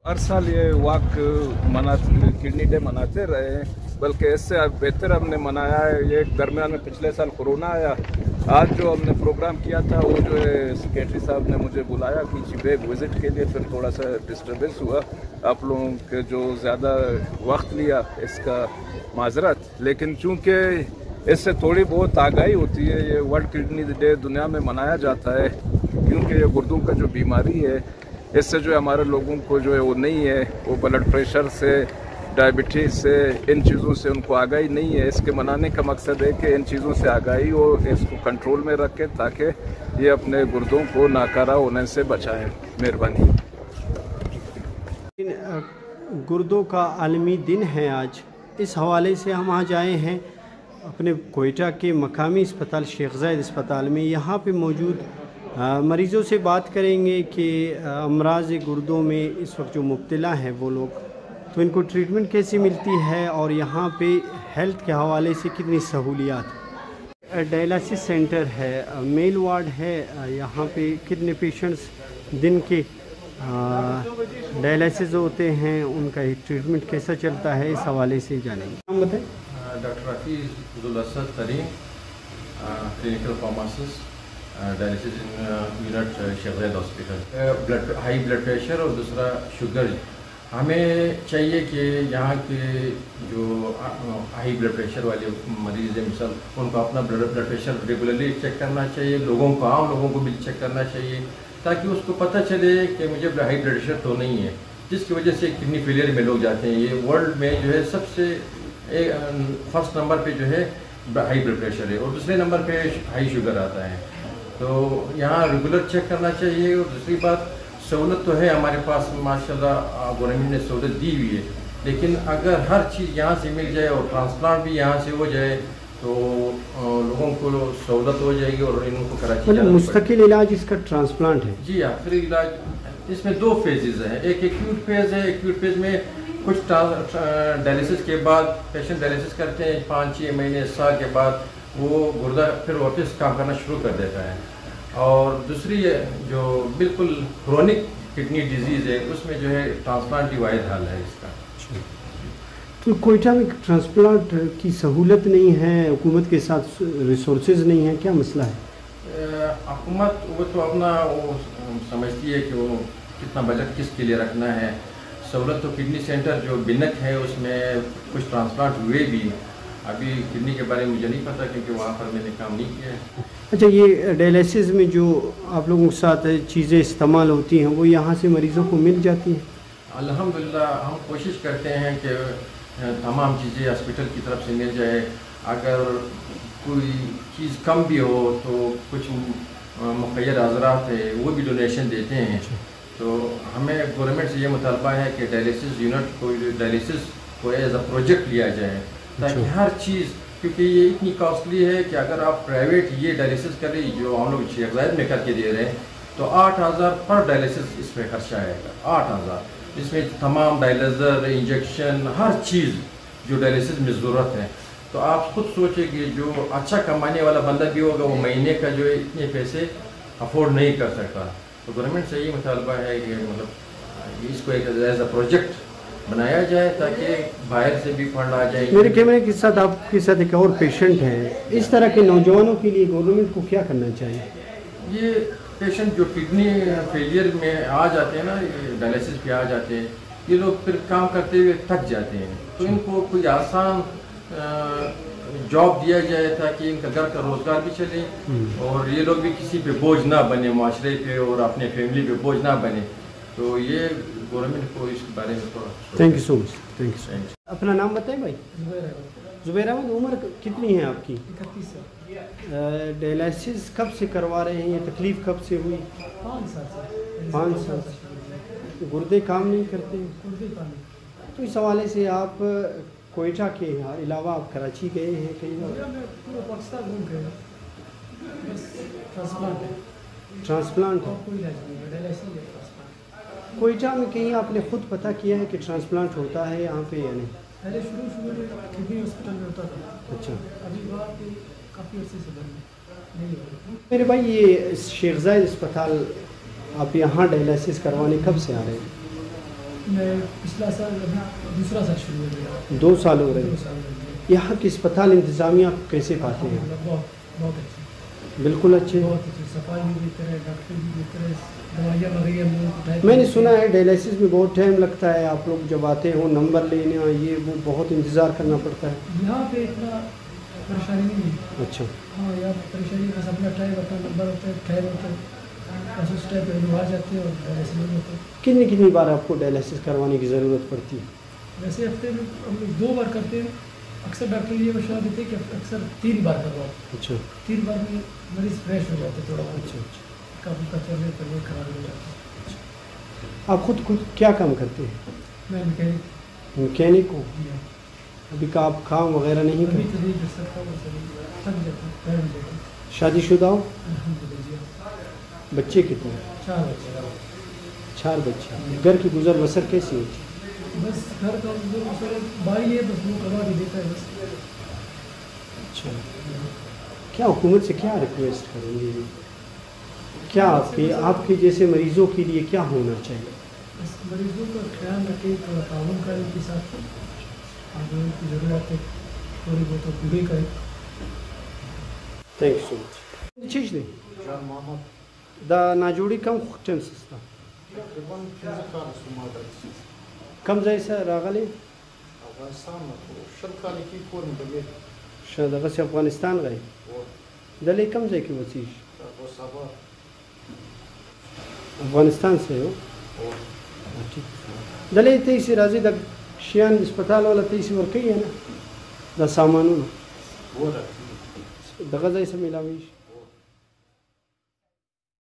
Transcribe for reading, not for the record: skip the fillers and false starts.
हर साल ये walk kidney day मनाते रहे हैं, बल्कि इससे बेहतर हमने मनाया है। ये दरमियान में पिछले साल कोरोना आया। आज जो हमने प्रोग्राम किया था वो जो है सेक्रेटरी साहब ने मुझे बुलाया कि एक विज़िट के लिए, फिर थोड़ा सा डिस्टर्बेंस हुआ। आप लोगों के जो ज़्यादा वक्त लिया इसका माजरत, लेकिन चूँकि इससे थोड़ी बहुत आगाही होती है। ये वर्ल्ड किडनी डे दुनिया में मनाया जाता है क्योंकि ये गुर्दों का जो बीमारी है, इससे जो है हमारे लोगों को जो है वो नहीं है, वो ब्लड प्रेशर से, डायबिटीज़ से, इन चीज़ों से उनको आगाही नहीं है। इसके मनाने का मकसद है कि इन चीज़ों से आगाही हो, इसको कंट्रोल में रखें ताकि ये अपने गुर्दों को नाकारा होने से बचाएं। मेहरबानी। गुर्दों का आलमी दिन है आज, इस हवाले से हम आज आए हैं अपने कोयटा के मकामी अस्पताल शेख ज़ायद अस्पताल में। यहाँ पे मौजूद मरीज़ों से बात करेंगे कि अमराज गुर्दों में इस वक्त जो मुब्तला हैं वो लोग, तो इनको ट्रीटमेंट कैसी मिलती है और यहाँ पे हेल्थ के हवाले से कितनी सहूलियात। डायलिसिस सेंटर है, मेल वार्ड है, यहाँ पे कितने पेशेंट्स दिन के डायलिसिस होते हैं, उनका ट्रीटमेंट कैसा चलता है, इस हवाले से जानेंगे। हम बताएं। Doctor Hafeez Asad Tareen, clinical pharmacist, dialysis unit Sheikh Zayed hospital. High blood pressure और दूसरा शुगर। हमें चाहिए कि यहाँ के जो हाई ब्लड प्रेशर वाले मरीज़ हैं, मिसाल उनको अपना ब्लड प्रेशर रेगुलरली चेक करना चाहिए। लोगों को, आम लोगों को भी चेक करना चाहिए ताकि उसको पता चले कि मुझे हाई ब्लड प्रेशर तो नहीं है, जिसकी वजह से किडनी फेलियर में लोग जाते हैं। ये वर्ल्ड में जो है सबसे फर्स्ट नंबर पे जो है हाई ब्लड प्रेशर है और दूसरे नंबर पे हाई शुगर आता है। तो यहाँ रेगुलर चेक करना चाहिए। और दूसरी बात, सहूलत तो है हमारे पास, माशाल्लाह गवर्नमेंट ने सहूलत दी हुई है, लेकिन अगर हर चीज़ यहाँ से मिल जाए और ट्रांसप्लांट भी यहाँ से हो जाए तो लोगों को सहूलत हो जाएगी और इनको कराची मतलब मुस्तकिल इलाज इसका ट्रांसप्लांट है। जी हाँ, फ्री इलाज। इसमें दो फेजेज़ हैं, एक एक्यूट फेज़ है। एक्यूट फेज़ में कुछ डायलिसिस के बाद पेशेंट डायलिसिस करते हैं, 5-6 महीने, साल के बाद वो गुर्दा फिर वापस काम करना शुरू कर देता है। और दूसरी जो बिल्कुल क्रोनिक किडनी डिजीज़ है, उसमें जो है ट्रांसप्लांट ही वाहिद हल है इसका। तो कोयटा में ट्रांसप्लांट की सहूलत नहीं है, हुकूमत के साथ रिसोर्सेज नहीं है, क्या मसला है? हुकूमत वो तो अपना वो समझती है कि वो कितना बजट किसके लिए रखना है। सहूलत तो किडनी सेंटर जो बिनक है उसमें कुछ ट्रांसप्लांट हुए भी, अभी किडनी के बारे में मुझे नहीं पता क्योंकि वहाँ पर मैंने काम नहीं किया है। अच्छा, ये डायलिसिस में जो आप लोगों के साथ चीज़ें इस्तेमाल होती हैं वो यहाँ से मरीज़ों को मिल जाती हैं? अल्हम्दुलिल्लाह हम कोशिश करते हैं कि तमाम चीज़ें हॉस्पिटल की तरफ से मिल जाए। अगर कोई चीज़ कम भी हो तो कुछ मुक़य्यद हज़रात है वो भी डोनेशन देते हैं। तो हमें गवर्नमेंट से ये मुतालबा है कि डायलिसिस यूनिट को, डायलिसिस को एज अ प्रोजेक्ट लिया जाए ताकि हर चीज़, क्योंकि ये इतनी कॉस्टली है कि अगर आप प्राइवेट ये डायलिसिस करें जो हम लोग शेख ज़ायद में करके दे रहे हैं तो 8,000 पर डायलिसिस इसमें खर्चा आएगा। 8,000, इसमें तमाम डायलिज़र, इंजेक्शन, हर चीज़ जो डायलिसिस में ज़रूरत है। तो आप खुद सोचें कि जो अच्छा कमाने वाला बंदा भी होगा वो महीने का जो है इतने पैसे अफोर्ड नहीं कर सकता। तो गवर्नमेंट से यही मुतालबा है कि मतलब इसको एक एज अ प्रोजेक्ट बनाया जाए ताकि बाहर से भी फंड आ जाए। मेरे कैमरे के साथ आपके साथ एक और पेशेंट है। इस तरह के नौजवानों के लिए गवर्नमेंट को क्या करना चाहिए? ये पेशेंट जो किडनी फेलियर में आ जाते हैं ना, डायलिसिस पे आ जाते हैं, ये लोग फिर काम करते हुए थक जाते हैं। तो इनको कोई आसान जॉब दिया जाए ताकि इनका घर का रोज़गार भी चले और ये लोग भी किसी पे बोझ ना बने, माशरे पे और अपने फैमिली पे बोझ ना बने। तो ये गवर्नमेंट को इस बारे में थोड़ा। Thank you so much. Thank you so much. अपना नाम बताएं भाई। जुबैर अहमद। उम्र कितनी है आपकी? 31 साल। डायलिसिस कब से करवा रहे हैं? ये तकलीफ़ कब से हुई? 5 साल से। 5 साल से। गुर्दे काम नहीं करते? गुर्दे काम नहीं। तो इस हवाले से आप कोयटा के अलावा आप कराची गए हैं कहीं? मैं पूरा पाकिस्तान घूम गया, बस ट्रांसप्लांट है। ट्रांसप्लांट है? कोई इलाज नहीं है, डायलिसिस है, ट्रांसप्लांट। कोयटा में कहीं आपने खुद पता किया है कि ट्रांसप्लांट होता है यहाँ पे या नहीं? पहले शुरू में किडनी हॉस्पिटल में होता था। अच्छा। अभी बात काफ़ी अर्से से बंद नहीं हो रही। मेरे भाई, ये शेख ज़ायद अस्पताल आप यहाँ डायलिसिस करवाने कब से आ रहे हैं? میں پچھلا سال ابھی دوسرا سال شروع ہو گیا. 2 سال ہو رہے 2 ہیں. سال ہو گئے. یہاں کی اسپتال انتظامیہ آپ کیسے پاتے ہیں؟ بہت بہت اچھی, بالکل اچھے. بہت اچھی. صفائی بھی بہتر ہے, ڈاکٹر بھی بہتر ہے, دوائیاں وغیرہ. میں نے سنا ہے ڈائلیسس میں بہت ٹائم لگتا ہے, آپ لوگ جب آتے ہو نمبر لینے یہ وہ بہت انتظار کرنا پڑتا ہے. یہاں پہ اتنا پریشانی نہیں ہے. اچھا. ہاں یہاں پریشانی بس اپنا ٹائم اپنا نمبر ہوتا ہے, ٹائم ہوتا ہے, بس اس ٹائم پہ لوگ آ جاتے ہیں اور ڈائلیسس نہیں ہوتے. کتنی بار آپ کو ڈائلیسس کروانے کی ضرورت پڑتی ہے؟ ویسے ہفتے میں ہم لوگ 2 بار کرتے ہیں. اکثر ڈاکٹر یہ مشورہ دیتے ہیں کہ اکثر 3 بار کرواؤ. اچھا. 3 بار میں مریض فریش ہو جاتے تھوڑا. اچھا اچھا. کافی کا چلنے پڑنے خراب ہو جاتا ہے. آپ خود کیا کام کرتے ہیں؟ میں میکینک. میکینک ہو. جی ہاں. ابھی کا آپ کام وغیرہ نہیں ابھی کرتے؟ تو نہیں کر سکتا ہوں, تھک جاتا ہوں, ٹائم ہو جاتا ہے. شادی شدہ ہو؟ الحمدللہ. جی ہاں. بچے کتنے ہیں؟ 4 بچے. 4 بچے. گھر کی گزر بسر کیسی ہوتی ہے؟ بس گھر کا جو مسئلہ بھائی ہے بس وہ کروا کے دیتا ہے بس. اچھا. کیا حکومت سے کیا ریکویسٹ کریں گے؟ کیا آپ کے جیسے مریضوں کے لیے کیا ہونا چاہیے؟ بس مریضوں کا خیال رکھے, تھوڑا تعاون کرے ان کے ساتھ, اور جو ان کی ضرورت ہے تھوڑی بہت پوری کرے. تھینک یو سو مچ. چیز دیں جان محمد دا ناجوڑی کم ٹیم سستا تقریباً 15 کال سماعت کم ځای سره راغلی افغانستان نه شل کال کې پورې بګې شه دغه سي افغانستان غي دلې کم ځای کې وسی او سبا افغانستان سے ہو دلې ته سي راځي د شیان هسپتال ولا ته سي ورکې نه د سامانونو ورته دغه ځای سره ملاوي